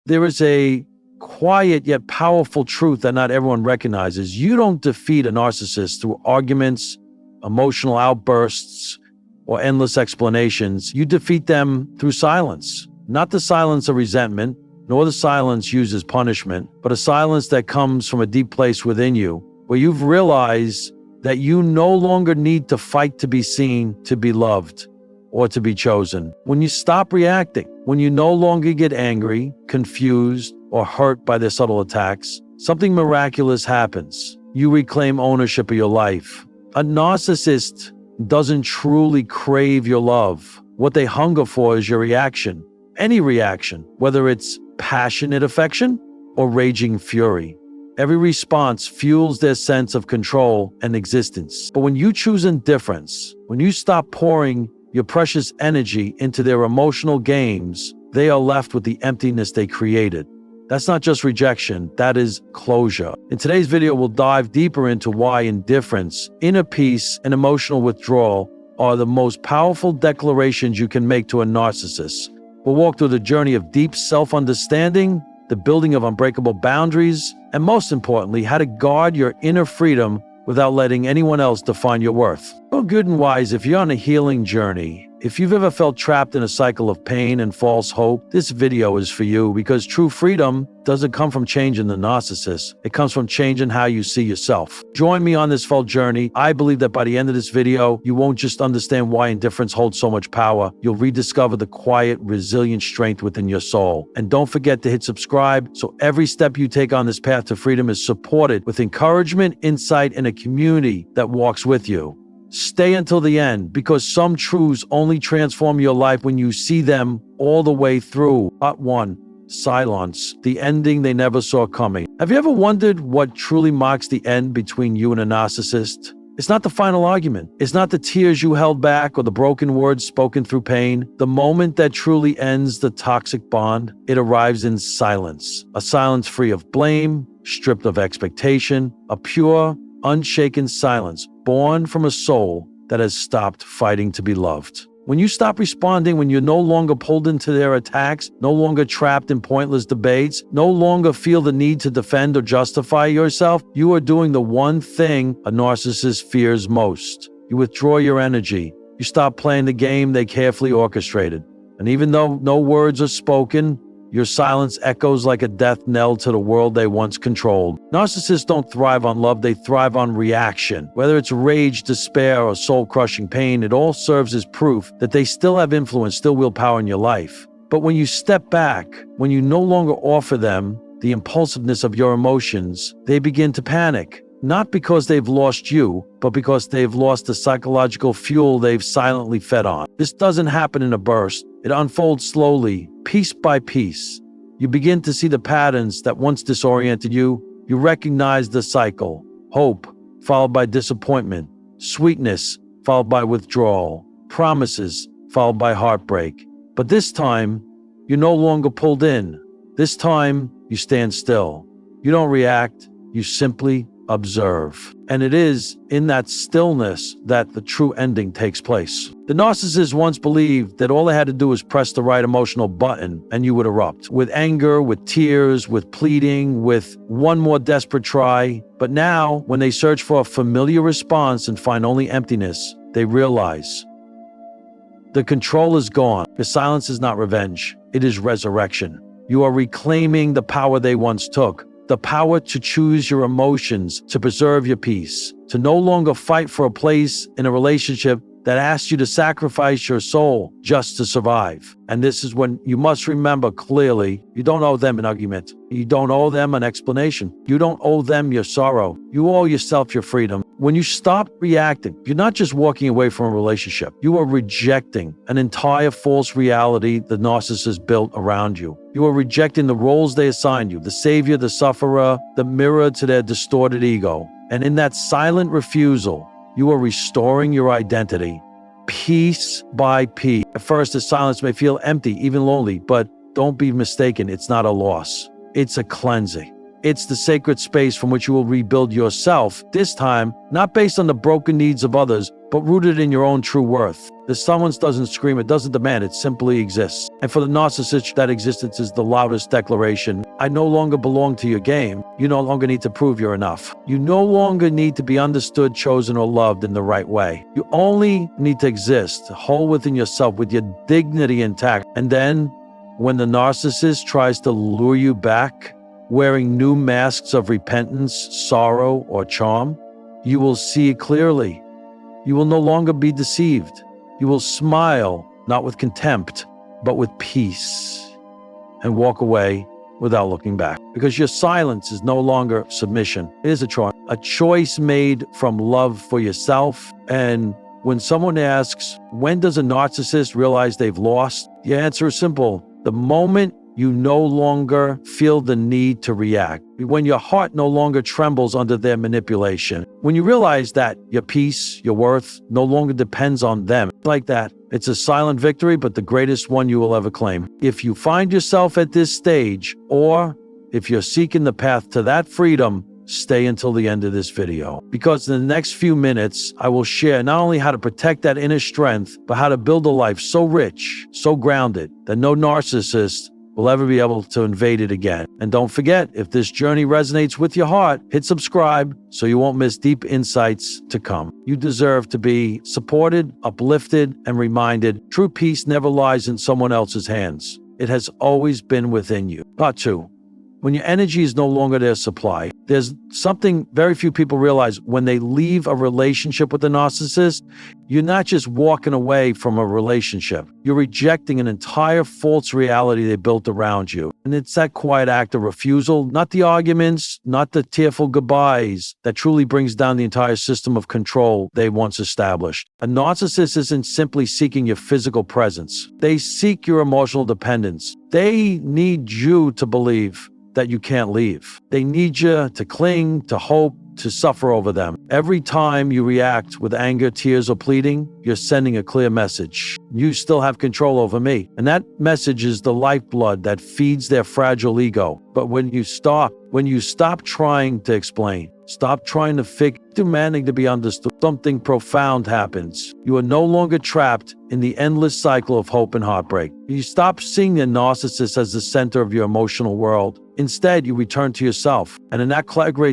There is a quiet yet powerful truth that not everyone recognizes. You don't defeat a narcissist through arguments, emotional outbursts, or endless explanations. You defeat them through silence. Not the silence of resentment, nor the silence used as punishment, but a silence that comes from a deep place within you, where you've realized that you no longer need to fight to be seen, to be loved, or to be chosen. When you stop reacting, when you no longer get angry, confused, or hurt by their subtle attacks, something miraculous happens. You reclaim ownership of your life. A narcissist doesn't truly crave your love. What they hunger for is your reaction. Any reaction, whether it's passionate affection or raging fury. Every response fuels their sense of control and existence. But when you choose indifference, when you stop pouring your precious energy into their emotional games, they are left with the emptiness they created. That's not just rejection, that is closure. In today's video, we'll dive deeper into why indifference, inner peace, and emotional withdrawal are the most powerful declarations you can make to a narcissist. We'll walk through the journey of deep self-understanding, the building of unbreakable boundaries, and most importantly, how to guard your inner freedom without letting anyone else define your worth. Well, good and wise, if you're on a healing journey, if you've ever felt trapped in a cycle of pain and false hope, this video is for you, because true freedom doesn't come from changing the narcissist. It comes from changing how you see yourself. Join me on this full journey. I believe that by the end of this video, you won't just understand why indifference holds so much power. You'll rediscover the quiet, resilient strength within your soul. And don't forget to hit subscribe so every step you take on this path to freedom is supported with encouragement, insight, and a community that walks with you. Stay until the end, because some truths only transform your life when you see them all the way through. Part 1. Silence. The ending they never saw coming. Have you ever wondered what truly marks the end between you and a narcissist? It's not the final argument. It's not the tears you held back or the broken words spoken through pain. The moment that truly ends the toxic bond, it arrives in silence. A silence free of blame, stripped of expectation, a pure, unshaken silence born from a soul that has stopped fighting to be loved. When you stop responding, when you're no longer pulled into their attacks, no longer trapped in pointless debates, no longer feel the need to defend or justify yourself, you are doing the one thing a narcissist fears most. You withdraw your energy. You stop playing the game they carefully orchestrated. And even though no words are spoken, your silence echoes like a death knell to the world they once controlled. Narcissists don't thrive on love, they thrive on reaction. Whether it's rage, despair, or soul-crushing pain, it all serves as proof that they still have influence, still wield power in your life. But when you step back, when you no longer offer them the impulsiveness of your emotions, they begin to panic. Not because they've lost you, but because they've lost the psychological fuel they've silently fed on. This doesn't happen in a burst. It unfolds slowly, piece by piece. You begin to see the patterns that once disoriented you. You recognize the cycle. Hope, followed by disappointment. Sweetness, followed by withdrawal. Promises, followed by heartbreak. But this time, you're no longer pulled in. This time, you stand still. You don't react. You simply observe. And it is in that stillness that the true ending takes place. The narcissist once believed that all they had to do was press the right emotional button and you would erupt. With anger, with tears, with pleading, with one more desperate try. But now, when they search for a familiar response and find only emptiness, they realize the control is gone. The silence is not revenge. It is resurrection. You are reclaiming the power they once took. The power to choose your emotions, to preserve your peace, to no longer fight for a place in a relationship that asks you to sacrifice your soul just to survive. And this is when you must remember clearly, you don't owe them an argument. You don't owe them an explanation. You don't owe them your sorrow. You owe yourself your freedom. When you stop reacting, you're not just walking away from a relationship. You are rejecting an entire false reality the narcissist built around you. You are rejecting the roles they assigned you, the savior, the sufferer, the mirror to their distorted ego. And in that silent refusal, you are restoring your identity, piece by piece. At first, the silence may feel empty, even lonely, but don't be mistaken, it's not a loss. It's a cleansing. It's the sacred space from which you will rebuild yourself, this time not based on the broken needs of others, but rooted in your own true worth. The silence doesn't scream, it doesn't demand, it simply exists. And for the narcissist, that existence is the loudest declaration. I no longer belong to your game. You no longer need to prove you're enough. You no longer need to be understood, chosen, or loved in the right way. You only need to exist, whole within yourself, with your dignity intact. And then, when the narcissist tries to lure you back, wearing new masks of repentance, sorrow, or charm, you will see it clearly. You will no longer be deceived. You will smile, not with contempt, but with peace, and walk away without looking back. Because your silence is no longer submission. It is a choice made from love for yourself. And when someone asks, when does a narcissist realize they've lost? The answer is simple. The moment you no longer feel the need to react. When your heart no longer trembles under their manipulation. When you realize that your peace, your worth, no longer depends on them. Like that. It's a silent victory, but the greatest one you will ever claim. If you find yourself at this stage, or if you're seeking the path to that freedom, stay until the end of this video. Because in the next few minutes, I will share not only how to protect that inner strength, but how to build a life so rich, so grounded, that no narcissist will ever be able to invade it again. And don't forget, if this journey resonates with your heart, hit subscribe so you won't miss deep insights to come. You deserve to be supported, uplifted, and reminded. True peace never lies in someone else's hands. It has always been within you. Part 2. When your energy is no longer their supply, there's something very few people realize. When they leave a relationship with a narcissist, you're not just walking away from a relationship. You're rejecting an entire false reality they built around you. And it's that quiet act of refusal, not the arguments, not the tearful goodbyes, that truly brings down the entire system of control they once established. A narcissist isn't simply seeking your physical presence. They seek your emotional dependence. They need you to believe that you can't leave. They need you to cling, to hope, to suffer over them. Every time you react with anger, tears, or pleading, you're sending a clear message. You still have control over me. And that message is the lifeblood that feeds their fragile ego. But when you stop trying to explain, stop trying to fix, demanding to be understood, something profound happens. You are no longer trapped in the endless cycle of hope and heartbreak. You stop seeing the narcissist as the center of your emotional world. Instead, you return to yourself. And in that clarity,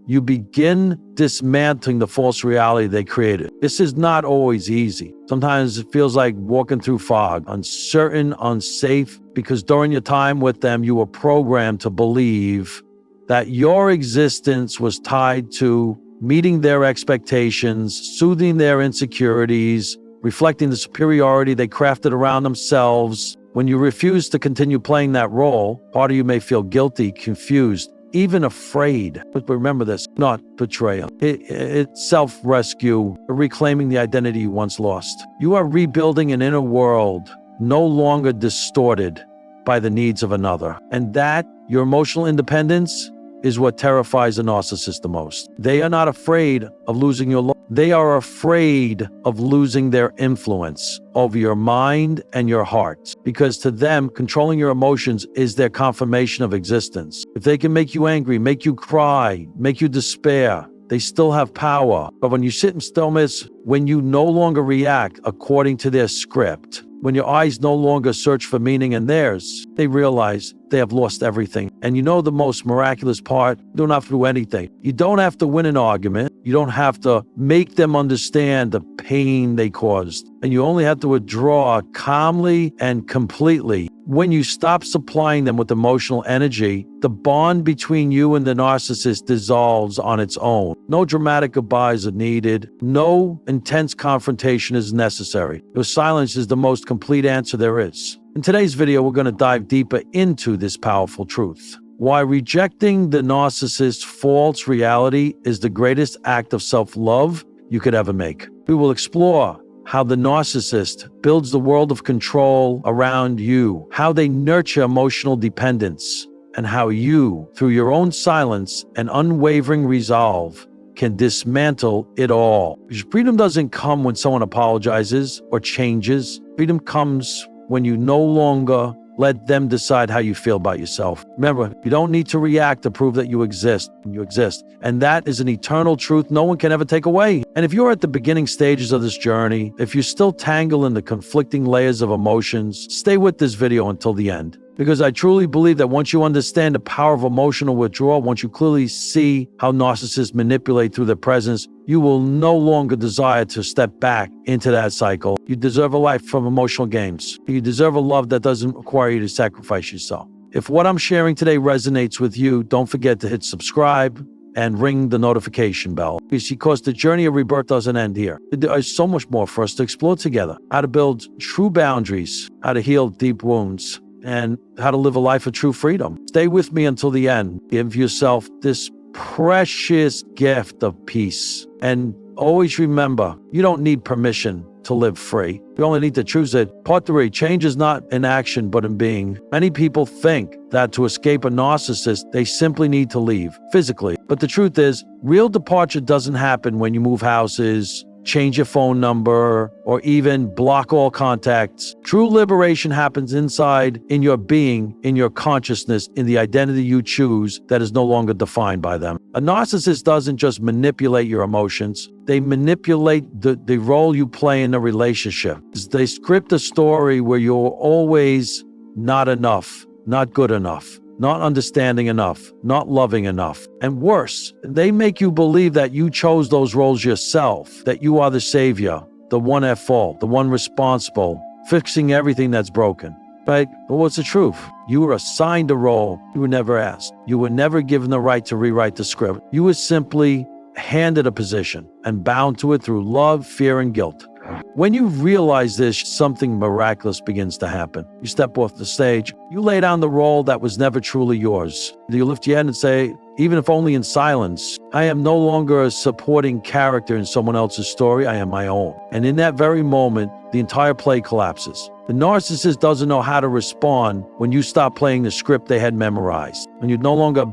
you begin dismantling the false reality they created. This is not always easy. Sometimes it feels like walking through fog, uncertain, unsafe, because during your time with them, you were programmed to believe that your existence was tied to meeting their expectations, soothing their insecurities, reflecting the superiority they crafted around themselves. When you refuse to continue playing that role, part of you may feel guilty, confused, even afraid. But remember this, not betrayal. It's self-rescue, reclaiming the identity you once lost. You are rebuilding an inner world no longer distorted by the needs of another. And that, your emotional independence, is what terrifies a narcissist the most. They are not afraid of losing your love. They are afraid of losing their influence over your mind and your heart. Because to them, controlling your emotions is their confirmation of existence. If they can make you angry, make you cry, make you despair, they still have power. But when you sit in stillness, when you no longer react according to their script, when your eyes no longer search for meaning in theirs, they realize they have lost everything. And you know the most miraculous part? You don't have to do anything. You don't have to win an argument. You don't have to make them understand the pain they caused. And you only have to withdraw calmly and completely. When you stop supplying them with emotional energy, the bond between you and the narcissist dissolves on its own. No dramatic goodbyes are needed. No intense confrontation is necessary. Your silence is the most complete answer there is. In today's video, we're going to dive deeper into this powerful truth. Why rejecting the narcissist's false reality is the greatest act of self-love you could ever make. We will explore how the narcissist builds the world of control around you, how they nurture emotional dependence, and how you, through your own silence and unwavering resolve, can dismantle it all. Because freedom doesn't come when someone apologizes or changes. Freedom comes when you no longer let them decide how you feel about yourself. Remember, you don't need to react to prove that you exist. You exist. And that is an eternal truth no one can ever take away. And if you're at the beginning stages of this journey, if you're still tangled in the conflicting layers of emotions, stay with this video until the end. Because I truly believe that once you understand the power of emotional withdrawal, once you clearly see how narcissists manipulate through their presence, you will no longer desire to step back into that cycle. You deserve a life from emotional games. You deserve a love that doesn't require you to sacrifice yourself. If what I'm sharing today resonates with you, don't forget to hit subscribe and ring the notification bell. Because the journey of rebirth doesn't end here. There is so much more for us to explore together. How to build true boundaries, how to heal deep wounds, and how to live a life of true freedom. Stay with me until the end. Give yourself this precious gift of peace. And always remember, you don't need permission to live free. You only need to choose it. Part 3, change is not in action, but in being. Many people think that to escape a narcissist, they simply need to leave physically. But the truth is, real departure doesn't happen when you move houses, change your phone number, or even block all contacts. True liberation happens inside, in your being, in your consciousness, in the identity you choose that is no longer defined by them. A narcissist doesn't just manipulate your emotions. They manipulate the role you play in a relationship. They script a story where you're always not enough, not good enough, not understanding enough, not loving enough. And worse, they make you believe that you chose those roles yourself, that you are the savior, the one at fault, the one responsible, fixing everything that's broken. Right? But what's the truth? You were assigned a role you were never asked. You were never given the right to rewrite the script. You were simply handed a position and bound to it through love, fear, and guilt. When you realize this, something miraculous begins to happen. You step off the stage. You lay down the role that was never truly yours. You lift your head and say, even if only in silence, I am no longer a supporting character in someone else's story. I am my own. And in that very moment, the entire play collapses. The narcissist doesn't know how to respond when you stop playing the script they had memorized. When you no longer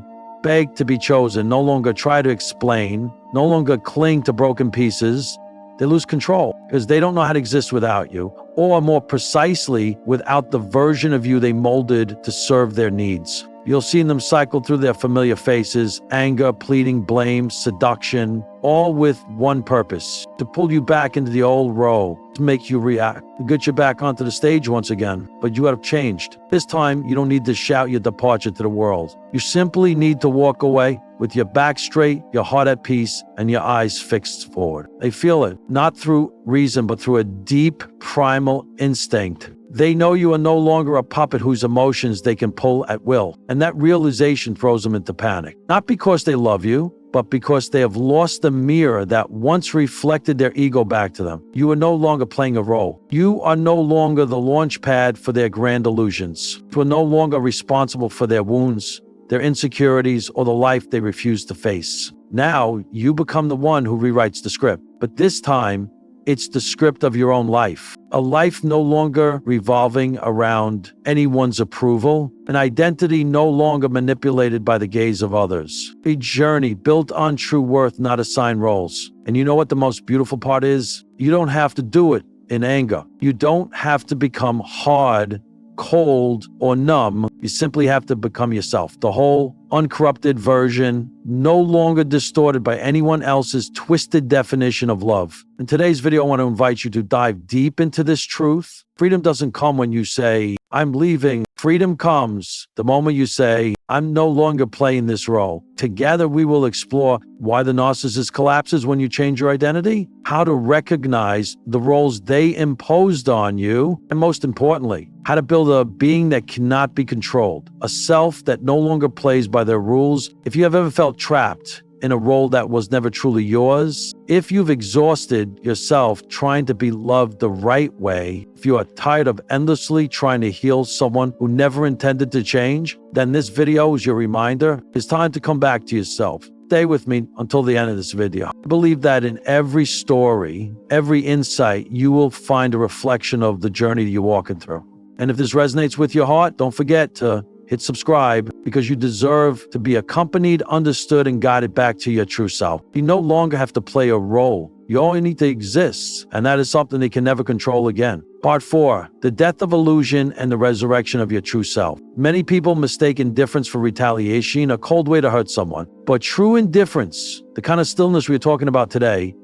beg to be chosen, no longer try to explain, no longer cling to broken pieces, they lose control because they don't know how to exist without you, or more precisely, without the version of you they molded to serve their needs. You'll see them cycle through their familiar faces: anger, pleading, blame, seduction, all with one purpose: to pull you back into the old role, to make you react, to get you back onto the stage once again. But you have changed. This time, you don't need to shout your departure to the world. You simply need to walk away with your back straight, your heart at peace, and your eyes fixed forward. They feel it, not through reason, but through a deep, primal instinct. They know you are no longer a puppet whose emotions they can pull at will. And that realization throws them into panic. Not because they love you, but because they have lost the mirror that once reflected their ego back to them. You are no longer playing a role. You are no longer the launch pad for their grand illusions. You are no longer responsible for their wounds, their insecurities, or the life they refuse to face. Now, you become the one who rewrites the script. But this time, it's the script of your own life. A life no longer revolving around anyone's approval. An identity no longer manipulated by the gaze of others. A journey built on true worth, not assigned roles. And you know what the most beautiful part is? You don't have to do it in anger. You don't have to become hard, cold, or numb. You simply have to become yourself, the whole, uncorrupted version, no longer distorted by anyone else's twisted definition of love. In today's video, I want to invite you to dive deep into this truth. Freedom doesn't come when you say, I'm leaving. Freedom comes the moment you say, I'm no longer playing this role. Together, we will explore why the narcissist collapses when you change your identity, how to recognize the roles they imposed on you, and most importantly, how to build a being that cannot be controlled, a self that no longer plays by their rules. If you have ever felt trapped in a role that was never truly yours, if you've exhausted yourself trying to be loved the right way, if you are tired of endlessly trying to heal someone who never intended to change, then this video is your reminder. It's time to come back to yourself. Stay with me until the end of this video. I believe that in every story, every insight, you will find a reflection of the journey you're walking through. And if this resonates with your heart, don't forget to hit subscribe, because you deserve to be accompanied, understood, and guided back to your true self. You no longer have to play a role You only need to exist, and that is something they can never control again. Part 4, the death of illusion and the resurrection of your true self. Many people mistake indifference for retaliation, a cold way to hurt someone. But true indifference, the kind of stillness we're talking about today,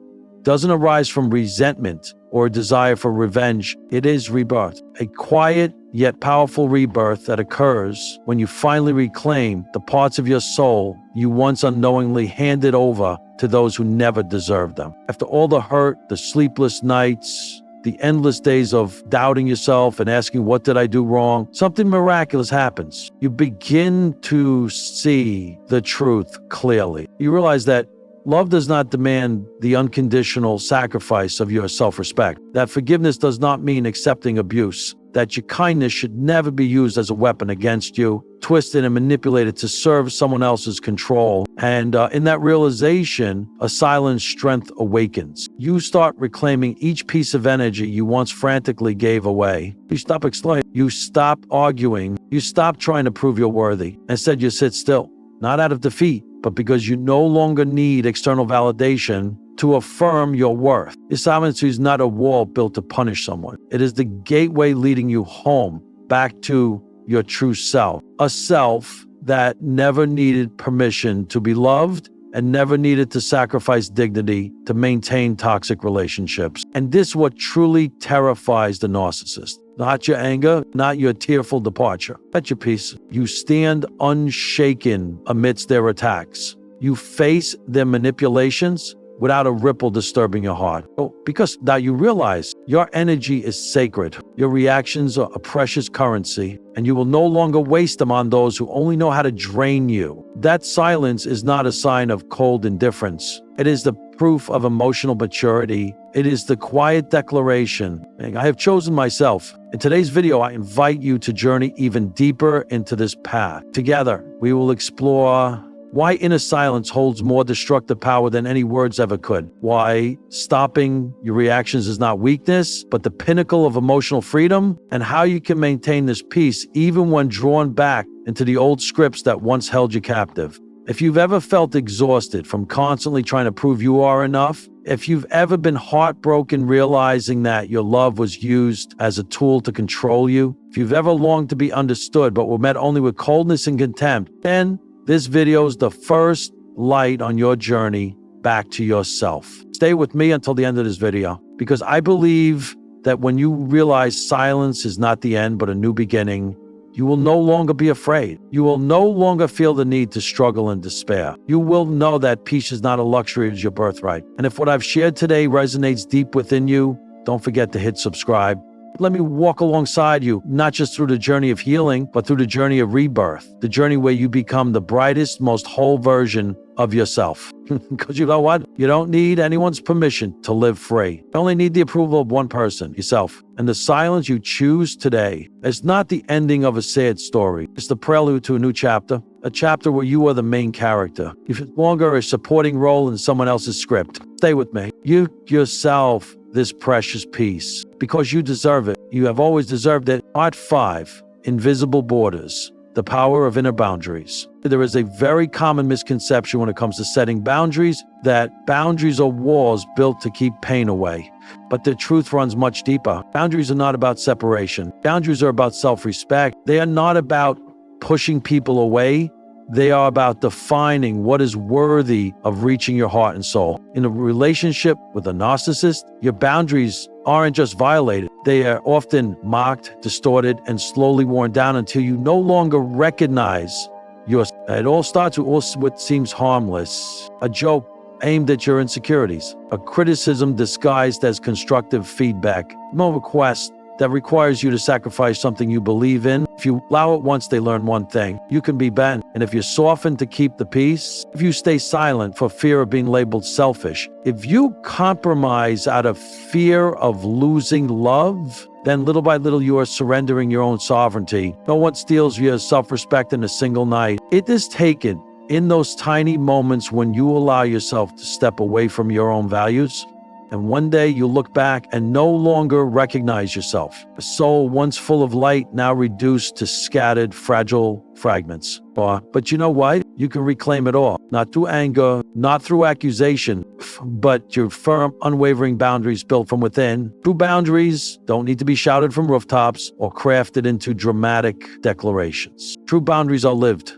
doesn't arise from resentment or a desire for revenge. It is rebirth, a quiet yet powerful rebirth that occurs when you finally reclaim the parts of your soul you once unknowingly handed over to those who never deserved them. After all the hurt, the sleepless nights, the endless days of doubting yourself and asking, what did I do wrong? Something miraculous happens. You begin to see the truth clearly. You realize that love does not demand the unconditional sacrifice of your self-respect. That forgiveness does not mean accepting abuse. That your kindness should never be used as a weapon against you, twisted and manipulated to serve someone else's control. And in that realization, a silent strength awakens. You start reclaiming each piece of energy you once frantically gave away. You stop explaining. You stop arguing. You stop trying to prove you're worthy. Instead, you sit still, not out of defeat, but because you no longer need external validation to affirm your worth. Your silence is not a wall built to punish someone. It is the gateway leading you home, back to your true self. A self that never needed permission to be loved and never needed to sacrifice dignity to maintain toxic relationships. And this is what truly terrifies the narcissist. Not your anger, not your tearful departure. At your peace. You stand unshaken amidst their attacks. You face their manipulations without a ripple disturbing your heart. Because now you realize your energy is sacred. Your reactions are a precious currency, and you will no longer waste them on those who only know how to drain you. That silence is not a sign of cold indifference. It is the proof of emotional maturity. It is the quiet declaration, I have chosen myself. In today's video, I invite you to journey even deeper into this path. Together, we will explore why inner silence holds more destructive power than any words ever could. Why stopping your reactions is not weakness, but the pinnacle of emotional freedom, and how you can maintain this peace even when drawn back into the old scripts that once held you captive. If you've ever felt exhausted from constantly trying to prove you are enough, if you've ever been heartbroken realizing that your love was used as a tool to control you, if you've ever longed to be understood but were met only with coldness and contempt, then this video is the first light on your journey back to yourself. Stay with me until the end of this video, because I believe that when you realize silence is not the end but a new beginning, you will no longer be afraid. You will no longer feel the need to struggle and despair. You will know that peace is not a luxury, it is your birthright. And if what I've shared today resonates deep within you, don't forget to hit subscribe. Let me walk alongside you, not just through the journey of healing, but through the journey of rebirth, the journey where you become the brightest, most whole version of yourself. Because you know what? You don't need anyone's permission to live free. You only need the approval of one person, yourself. And the silence you choose today is not the ending of a sad story. It's the prelude to a new chapter, a chapter where you are the main character. You're no longer a supporting role in someone else's script. Stay with me. You yourself this precious peace, because you deserve it. You have always deserved it. Part 5, Invisible Borders, the power of inner boundaries. There is a very common misconception when it comes to setting boundaries, that boundaries are walls built to keep pain away. But the truth runs much deeper. Boundaries are not about separation. Boundaries are about self-respect. They are not about pushing people away. They are about defining what is worthy of reaching your heart and soul. In a relationship with a narcissist, your boundaries aren't just violated. They are often mocked, distorted, and slowly worn down until you no longer recognize yours. It all starts with what seems harmless, a joke aimed at your insecurities, a criticism disguised as constructive feedback, no request that requires you to sacrifice something you believe in. If you allow it once, they learn one thing: you can be bent. And if you soften to keep the peace, if you stay silent for fear of being labeled selfish, if you compromise out of fear of losing love, then little by little you are surrendering your own sovereignty. No one steals your self-respect in a single night. It is taken in those tiny moments when you allow yourself to step away from your own values. And one day you look back and no longer recognize yourself. A soul once full of light, now reduced to scattered, fragile fragments. But you know what? you can reclaim it all. Not through anger, not through accusation, but your firm, unwavering boundaries built from within. True boundaries don't need to be shouted from rooftops or crafted into dramatic declarations. True boundaries are lived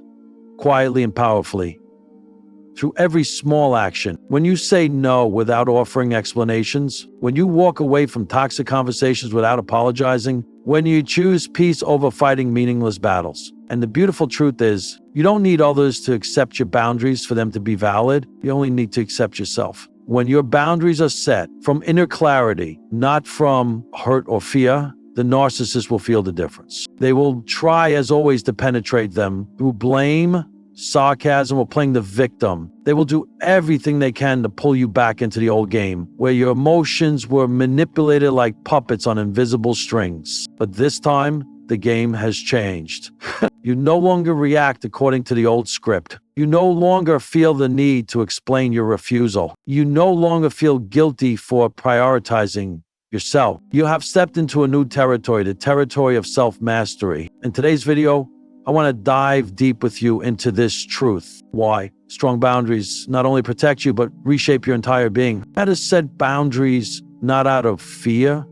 quietly and powerfully through every small action. When you say no without offering explanations, when you walk away from toxic conversations without apologizing, when you choose peace over fighting meaningless battles. And the beautiful truth is, you don't need others to accept your boundaries for them to be valid. You only need to accept yourself. When your boundaries are set from inner clarity, not from hurt or fear, the narcissist will feel the difference. They will try, as always, to penetrate them through blame, sarcasm, or playing the victim. They will do everything they can to pull you back into the old game, where your emotions were manipulated like puppets on invisible strings. But this time, the game has changed. You no longer react according to the old script. You no longer feel the need to explain your refusal. You no longer feel guilty for prioritizing yourself. You have stepped into a new territory, the territory of self-mastery. In today's video, I want to dive deep with you into this truth. Why strong boundaries not only protect you, but reshape your entire being. How to set boundaries not out of fear,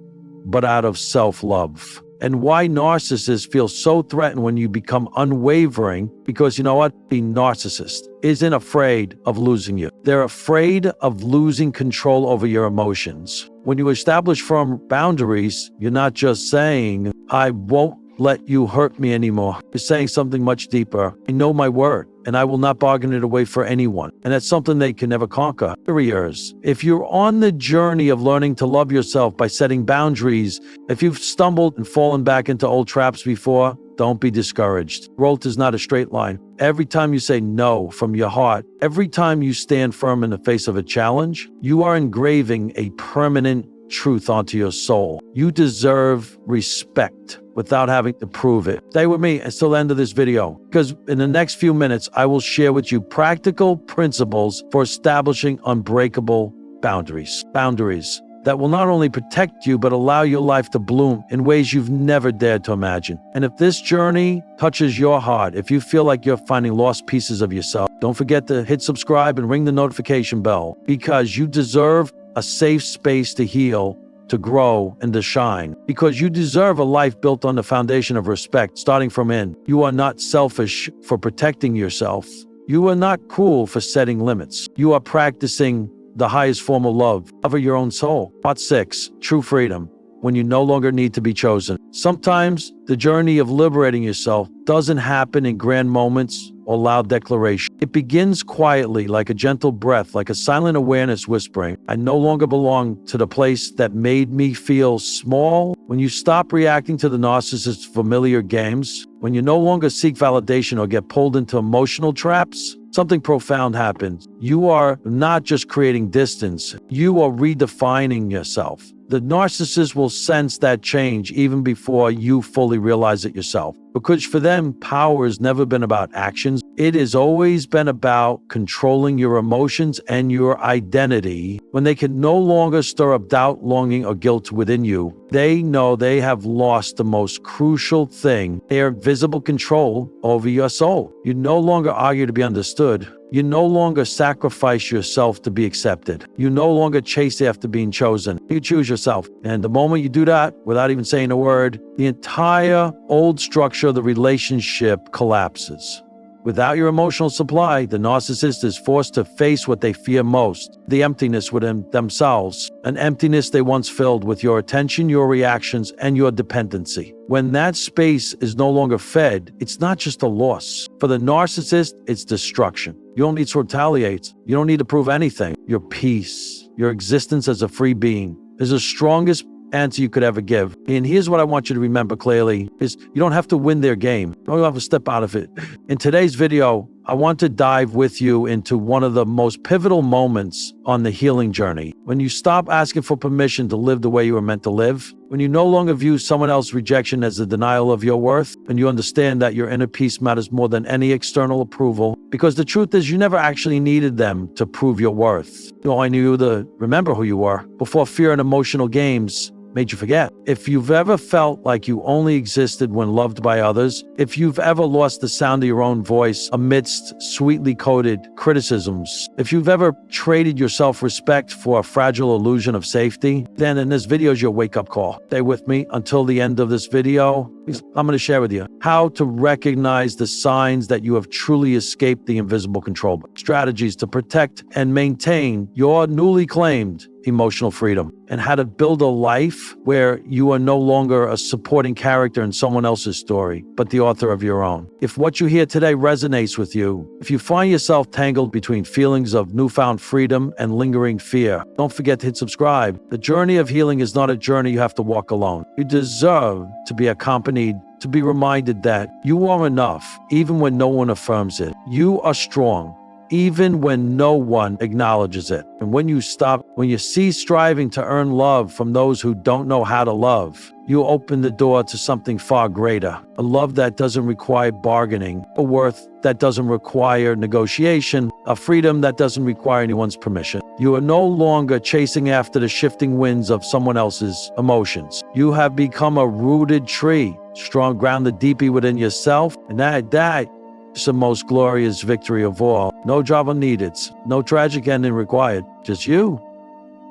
but out of self-love. And why narcissists feel so threatened when you become unwavering, because you know what? The narcissist isn't afraid of losing you. They're afraid of losing control over your emotions. When you establish firm boundaries, you're not just saying, I won't let you hurt me anymore. You're saying something much deeper. I know my word, and I will not bargain it away for anyone. And that's something they can never conquer. Barriers. If you're on the journey of learning to love yourself by setting boundaries, if you've stumbled and fallen back into old traps before, don't be discouraged. Growth is not a straight line. Every time you say no from your heart, every time you stand firm in the face of a challenge, you are engraving a permanent truth onto your soul. You deserve respect without having to prove it. Stay with me until the end of this video, because in the next few minutes, I will share with you practical principles for establishing unbreakable boundaries. Boundaries that will not only protect you, but allow your life to bloom in ways you've never dared to imagine. And if this journey touches your heart, if you feel like you're finding lost pieces of yourself, don't forget to hit subscribe and ring the notification bell, because you deserve a safe space to heal, to grow, and to shine. Because you deserve a life built on the foundation of respect, starting from in. You are not selfish for protecting yourself. You are not cruel for setting limits. You are practicing the highest form of love of your own soul. Part 6, true freedom, when you no longer need to be chosen. Sometimes the journey of liberating yourself doesn't happen in grand moments or loud declaration. It begins quietly, like a gentle breath, like a silent awareness whispering, I no longer belong to the place that made me feel small. When you stop reacting to the narcissist's familiar games, when you no longer seek validation or get pulled into emotional traps, something profound happens. You are not just creating distance, you are redefining yourself. The narcissist will sense that change even before you fully realize it yourself. Because for them, power has never been about actions. It has always been about controlling your emotions and your identity. When they can no longer stir up doubt, longing, or guilt within you, they know they have lost the most crucial thing, their visible control over your soul. You no longer argue to be understood. You no longer sacrifice yourself to be accepted. You no longer chase after being chosen. You choose yourself. And the moment you do that, without even saying a word, the entire old structure of the relationship collapses. Without your emotional supply, the narcissist is forced to face what they fear most, the emptiness within themselves, an emptiness they once filled with your attention, your reactions, and your dependency. When that space is no longer fed, it's not just a loss. For the narcissist, it's destruction. You don't need to retaliate. You don't need to prove anything. Your peace, your existence as a free being, is the strongest answer you could ever give. And here's what I want you to remember clearly, is you don't have to win their game. You don't have to step out of it. In today's video, I want to dive with you into one of the most pivotal moments on the healing journey. When you stop asking for permission to live the way you were meant to live, when you no longer view someone else's rejection as a denial of your worth, and you understand that your inner peace matters more than any external approval, because the truth is you never actually needed them to prove your worth. You only knew to remember who you were. Before fear and emotional games, made you forget. If you've ever felt like you only existed when loved by others, if you've ever lost the sound of your own voice amidst sweetly coded criticisms, if you've ever traded your self-respect for a fragile illusion of safety, then in this video is your wake-up call. Stay with me until the end of this video. I'm going to share with you how to recognize the signs that you have truly escaped the invisible control, strategies to protect and maintain your newly claimed emotional freedom, and how to build a life where you are no longer a supporting character in someone else's story, but the author of your own. If what you hear today resonates with you, if you find yourself tangled between feelings of newfound freedom and lingering fear, don't forget to hit subscribe. The journey of healing is not a journey you have to walk alone. You deserve to be accompanied, to be reminded that you are enough, even when no one affirms it. You are strong, even when no one acknowledges it. And when you cease striving to earn love from those who don't know how to love, you open the door to something far greater, a love that doesn't require bargaining, a worth that doesn't require negotiation, a freedom that doesn't require anyone's permission. You are no longer chasing after the shifting winds of someone else's emotions. You have become a rooted tree, strong, grounded deeply within yourself, and that is the most glorious victory of all. No drama needed, no tragic ending required, just you.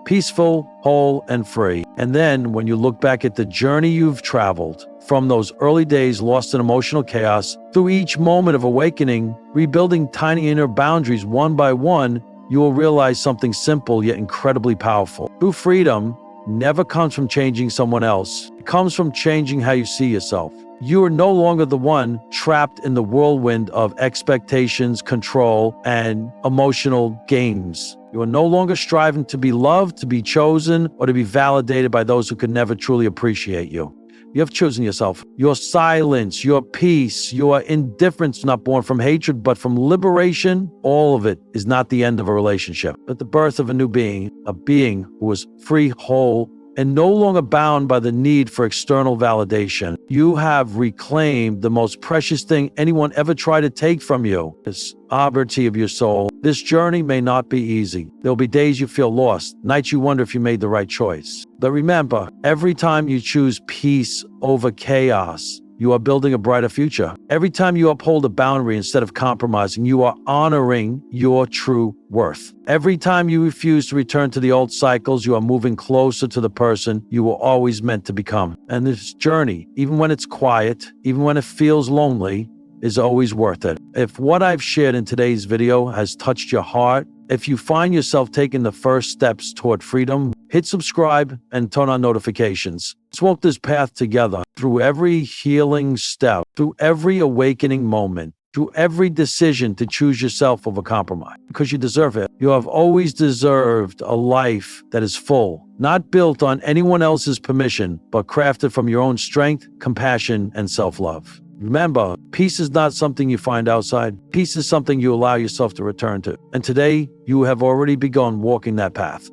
Peaceful, whole, and free. And then when you look back at the journey you've traveled, from those early days lost in emotional chaos, through each moment of awakening, rebuilding tiny inner boundaries one by one, you will realize something simple yet incredibly powerful. True freedom never comes from changing someone else. It comes from changing how you see yourself. You are no longer the one trapped in the whirlwind of expectations, control, and emotional games. You are no longer striving to be loved, to be chosen, or to be validated by those who could never truly appreciate you. You have chosen yourself. Your silence, your peace, your indifference, not born from hatred, but from liberation, all of it is not the end of a relationship, but the birth of a new being, a being who is free, whole, and no longer bound by the need for external validation. You have reclaimed the most precious thing anyone ever tried to take from you, this sovereignty of your soul. This journey may not be easy. There'll be days you feel lost, nights you wonder if you made the right choice. But remember, every time you choose peace over chaos, you are building a brighter future. Every time you uphold a boundary instead of compromising, you are honoring your true worth. Every time you refuse to return to the old cycles, you are moving closer to the person you were always meant to become. And this journey, even when it's quiet, even when it feels lonely, is always worth it. If what I've shared in today's video has touched your heart, if you find yourself taking the first steps toward freedom, hit subscribe and turn on notifications. Let's walk this path together through every healing step, through every awakening moment, through every decision to choose yourself over compromise, because you deserve it. You have always deserved a life that is full, not built on anyone else's permission, but crafted from your own strength, compassion, and self-love. Remember, peace is not something you find outside. Peace is something you allow yourself to return to. And today, you have already begun walking that path.